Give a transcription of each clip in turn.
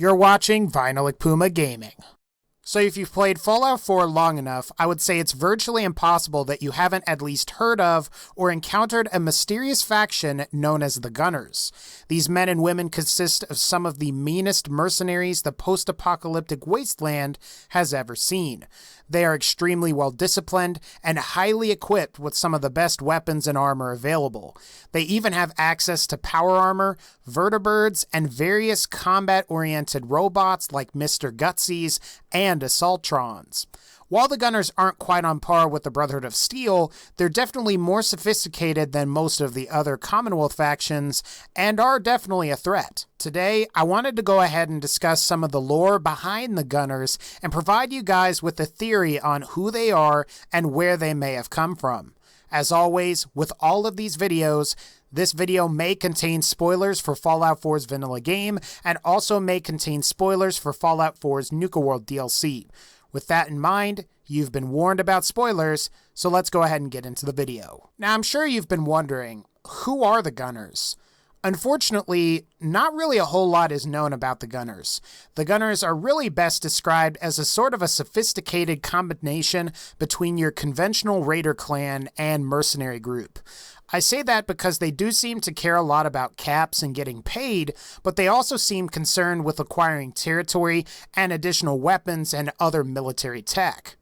You're watching VinylicPumaGaming. So if you've played Fallout 4 long enough, I would say it's virtually impossible that you haven't at least heard of or encountered a mysterious faction known as the Gunners. These men and women consist of some of the meanest mercenaries the post-apocalyptic wasteland has ever seen. They are extremely well disciplined and highly equipped with some of the best weapons and armor available. They even have access to power armor, vertibirds, and various combat-oriented robots like Mr. Gutsies and Assaultrons. While the Gunners aren't quite on par with the Brotherhood of Steel, they're definitely more sophisticated than most of the other Commonwealth factions, and are definitely a threat. Today, I wanted to go ahead and discuss some of the lore behind the Gunners, and provide you guys with a theory on who they are and where they may have come from. As always, with all of these videos, this video may contain spoilers for Fallout 4's vanilla game, and also may contain spoilers for Fallout 4's Nuka World DLC. With that in mind, you've been warned about spoilers, so let's go ahead and get into the video. Now, I'm sure you've been wondering, who are the Gunners? Unfortunately, not really a whole lot is known about the Gunners. The Gunners are really best described as a sort of a sophisticated combination between your conventional raider clan and mercenary group. I say that because they do seem to care a lot about caps and getting paid, but they also seem concerned with acquiring territory and additional weapons and other military tech.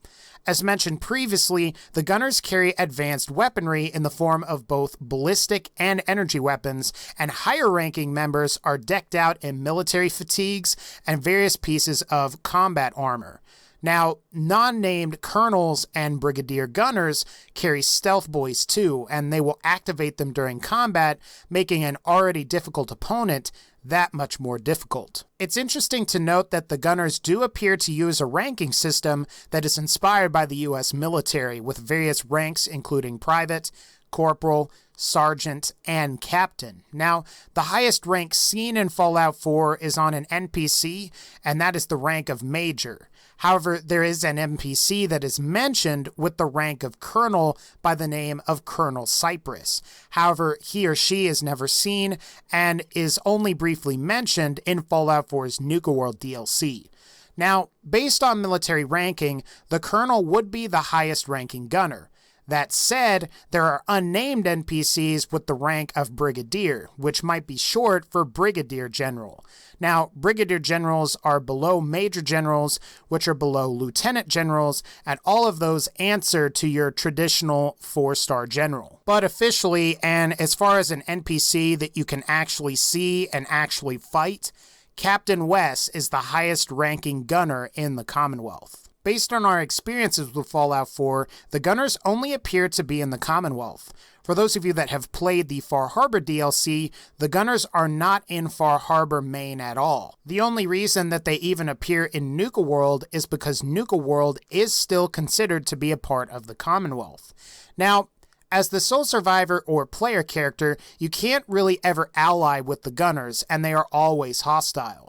As mentioned previously, the Gunners carry advanced weaponry in the form of both ballistic and energy weapons, and higher-ranking members are decked out in military fatigues and various pieces of combat armor. Now, non-named colonels and brigadier gunners carry stealth boys too, and they will activate them during combat, making an already difficult opponent that much more difficult. It's interesting to note that the Gunners do appear to use a ranking system that is inspired by the US military, with various ranks including private, corporal, sergeant, and captain. Now, the highest rank seen in Fallout 4 is on an NPC, and that is the rank of Major. However, there is an NPC that is mentioned with the rank of Colonel by the name of Colonel Cypress. However, he or she is never seen and is only briefly mentioned in Fallout 4's Nuka World DLC. Now, based on military ranking, the Colonel would be the highest ranking gunner. That said, there are unnamed NPCs with the rank of Brigadier, which might be short for Brigadier General. Now, Brigadier Generals are below Major Generals, which are below Lieutenant Generals, and all of those answer to your traditional 4-star General. But officially, and as far as an NPC that you can actually see and actually fight, Captain Wes is the highest ranking gunner in the Commonwealth. Based on our experiences with Fallout 4, the Gunners only appear to be in the Commonwealth. For those of you that have played the Far Harbor DLC, the Gunners are not in Far Harbor, Maine at all. The only reason that they even appear in Nuka World is because Nuka World is still considered to be a part of the Commonwealth. Now, as the sole survivor or player character, you can't really ever ally with the Gunners, and they are always hostile.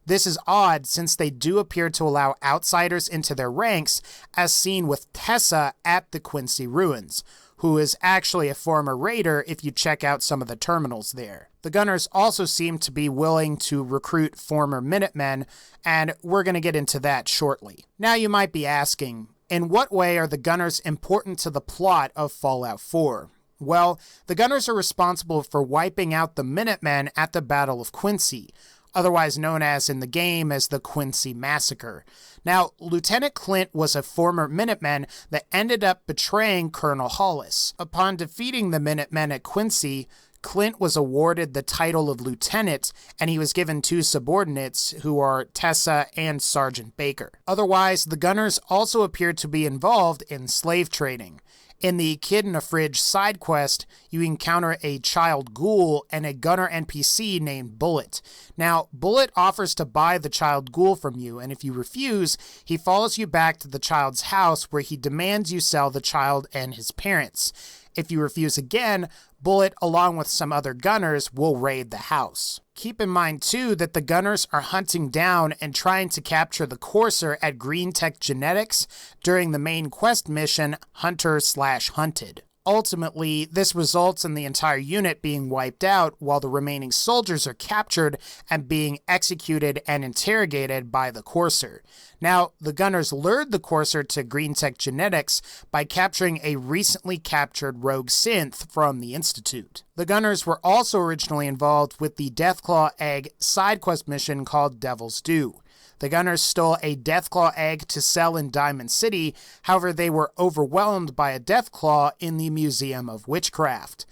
This is odd since they do appear to allow outsiders into their ranks, as seen with Tessa at the Quincy Ruins, who is actually a former raider if you check out some of the terminals there. The Gunners also seem to be willing to recruit former Minutemen, and we're going to get into that shortly. Now you might be asking, in what way are the Gunners important to the plot of Fallout 4? Well, the Gunners are responsible for wiping out the Minutemen at the Battle of Quincy, otherwise known as in the game as the Quincy Massacre. Now, Lieutenant Clint was a former Minuteman that ended up betraying Colonel Hollis. Upon defeating the Minutemen at Quincy, Clint was awarded the title of lieutenant, and he was given 2 subordinates, who are Tessa and Sergeant Baker. Otherwise, the Gunners also appeared to be involved in slave trading. In the Kid in a Fridge side quest, you encounter a child ghoul and a gunner NPC named Bullet. Now, Bullet offers to buy the child ghoul from you, and if you refuse, he follows you back to the child's house where he demands you sell the child and his parents. If you refuse again, Bullet, along with some other gunners, will raid the house. Keep in mind, too, that the Gunners are hunting down and trying to capture the Courser at Green Tech Genetics during the main quest mission, Hunter/Hunted. ultimately, this results in the entire unit being wiped out while the remaining soldiers are captured and being executed and interrogated by the Courser. Now, the Gunners lured the Courser to Green Tech Genetics by capturing a recently captured rogue synth from the Institute. The Gunners were also originally involved with the Deathclaw Egg side quest mission called Devil's Due. The Gunners stole a Deathclaw egg to sell in Diamond City, however they were overwhelmed by a Deathclaw in the Museum of Witchcraft.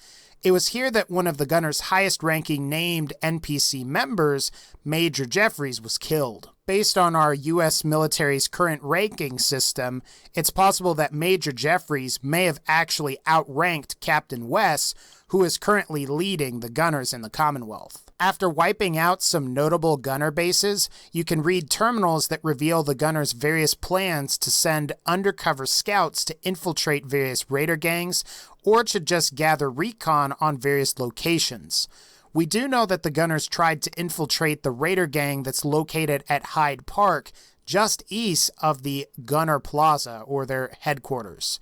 It was here that one of the Gunners' highest-ranking named NPC members, Major Jeffries, was killed. Based on our U.S. military's current ranking system, it's possible that Major Jeffries may have actually outranked Captain Wes, who is currently leading the Gunners in the Commonwealth. After wiping out some notable Gunner bases, you can read terminals that reveal the Gunners' various plans to send undercover scouts to infiltrate various raider gangs, or to just gather recon on various locations. We do know that the Gunners tried to infiltrate the raider gang that's located at Hyde Park, just east of the Gunner Plaza, or their headquarters.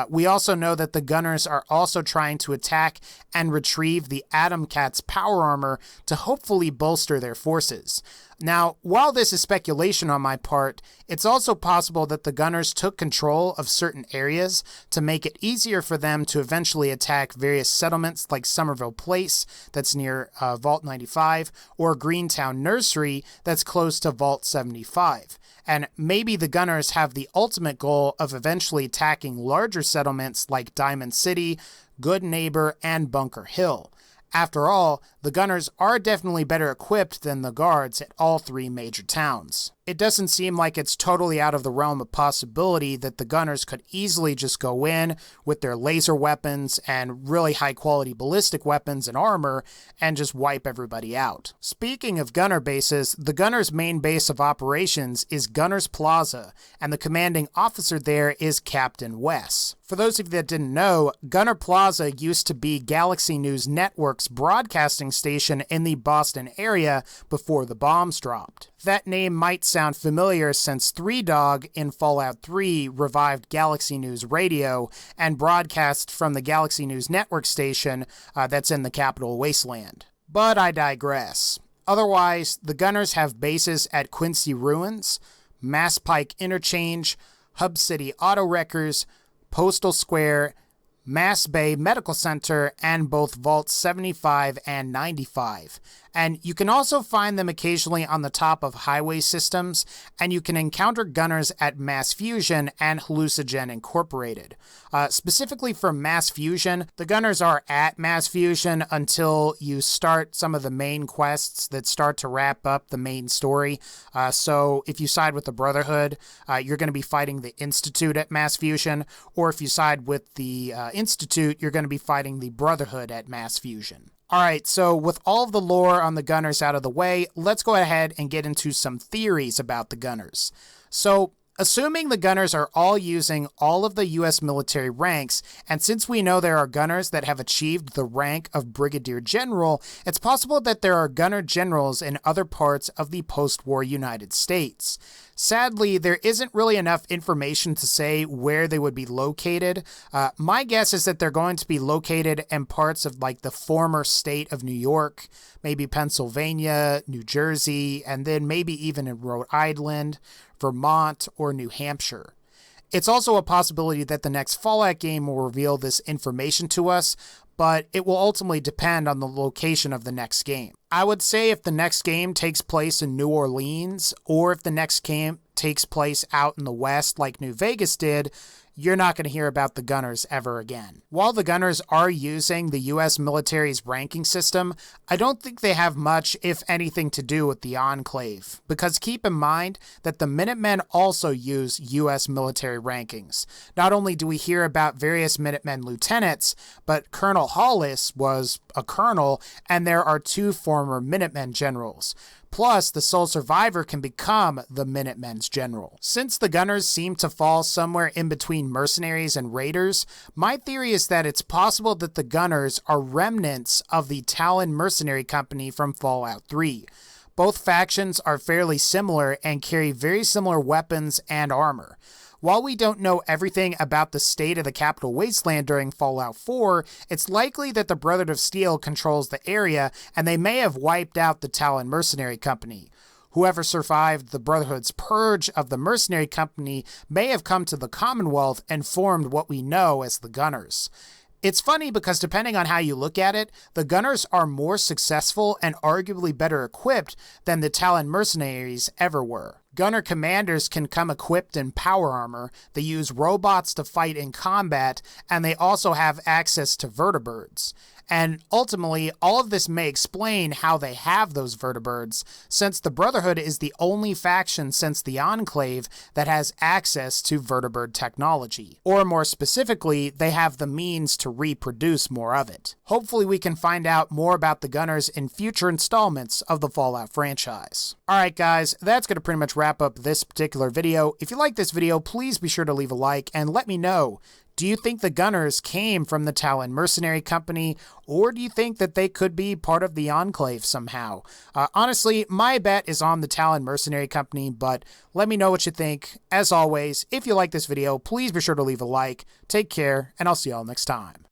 We also know that the Gunners are also trying to attack and retrieve the Atom Cat's power armor to hopefully bolster their forces. Now, while this is speculation on my part, it's also possible that the Gunners took control of certain areas to make it easier for them to eventually attack various settlements like Somerville Place, that's near Vault 95, or Greentown Nursery, that's close to Vault 75. And maybe the Gunners have the ultimate goal of eventually attacking larger settlements like Diamond City, Good Neighbor, and Bunker Hill. After all, the Gunners are definitely better equipped than the Guards at all three major towns. It doesn't seem like it's totally out of the realm of possibility that the Gunners could easily just go in with their laser weapons and really high-quality ballistic weapons and armor and just wipe everybody out. Speaking of Gunner bases, the Gunners' main base of operations is Gunners Plaza, and the commanding officer there is Captain Wes. For those of you that didn't know, Gunner Plaza used to be Galaxy News Network's broadcasting station in the Boston area before the bombs dropped. That name might sound familiar since Three Dog in Fallout 3 revived Galaxy News Radio and broadcast from the Galaxy News Network station that's in the Capital Wasteland. But I digress. Otherwise, the Gunners have bases at Quincy Ruins, Mass Pike Interchange, Hub City AUTOWRECKERS, Postal Square, Mass Bay Medical Center, and both Vaults 75 and 95. And you can also find them occasionally on the top of highway systems, and you can encounter Gunners at Mass Fusion and Hallucigen Incorporated. Specifically for Mass Fusion, the Gunners are at Mass Fusion until you start some of the main quests that start to wrap up the main story. So if you side with the Brotherhood, you're going to be fighting the Institute at Mass Fusion, or if you side with the Institute, you're going to be fighting the Brotherhood at Mass Fusion. Alright, so with all of the lore on the Gunners out of the way, let's go ahead and get into some theories about the Gunners. So, assuming the Gunners are all using all of the US military ranks, and since we know there are Gunners that have achieved the rank of Brigadier General, it's possible that there are Gunner Generals in other parts of the post-war United States. Sadly, there isn't really enough information to say where they would be located. My guess is that they're going to be located in parts of like the former state of New York, maybe Pennsylvania, New Jersey, and then maybe even in Rhode Island, Vermont, or New Hampshire. It's also a possibility that the next Fallout game will reveal this information to us, but it will ultimately depend on the location of the next game. I would say if the next game takes place in New Orleans, or if the next game takes place out in the West like New Vegas did, you're not going to hear about the Gunners ever again. While the Gunners are using the US military's ranking system, I don't think they have much, if anything, to do with the Enclave. Because keep in mind that the Minutemen also use US military rankings. Not only do we hear about various Minutemen lieutenants, but Colonel Hollis was a colonel, and there are 2 former Minutemen generals. Plus, the sole survivor can become the Minutemen's general. Since the Gunners seem to fall somewhere in between mercenaries and raiders, my theory is that it's possible that the Gunners are remnants of the Talon mercenary company from Fallout 3. Both factions are fairly similar and carry very similar weapons and armor. While we don't know everything about the state of the Capital Wasteland during Fallout 4, it's likely that the Brotherhood of Steel controls the area and they may have wiped out the Talon Mercenary Company. Whoever survived the Brotherhood's purge of the Mercenary Company may have come to the Commonwealth and formed what we know as the Gunners. It's funny because depending on how you look at it, the Gunners are more successful and arguably better equipped than the Talon Mercenaries ever were. Gunner commanders can come equipped in power armor, they use robots to fight in combat, and they also have access to vertibirds. And ultimately, all of this may explain how they have those vertibirds, since the Brotherhood is the only faction since the Enclave that has access to vertibird technology. Or more specifically, they have the means to reproduce more of it. Hopefully we can find out more about the Gunners in future installments of the Fallout franchise. Alright guys, that's going to pretty much wrap up this particular video. If you like this video, please be sure to leave a like and let me know. Do you think the Gunners came from the Talon Mercenary Company, or do you think that they could be part of the Enclave somehow? Honestly, my bet is on the Talon Mercenary Company, but let me know what you think. As always, if you like this video, please be sure to leave a like. Take care, and I'll see y'all next time.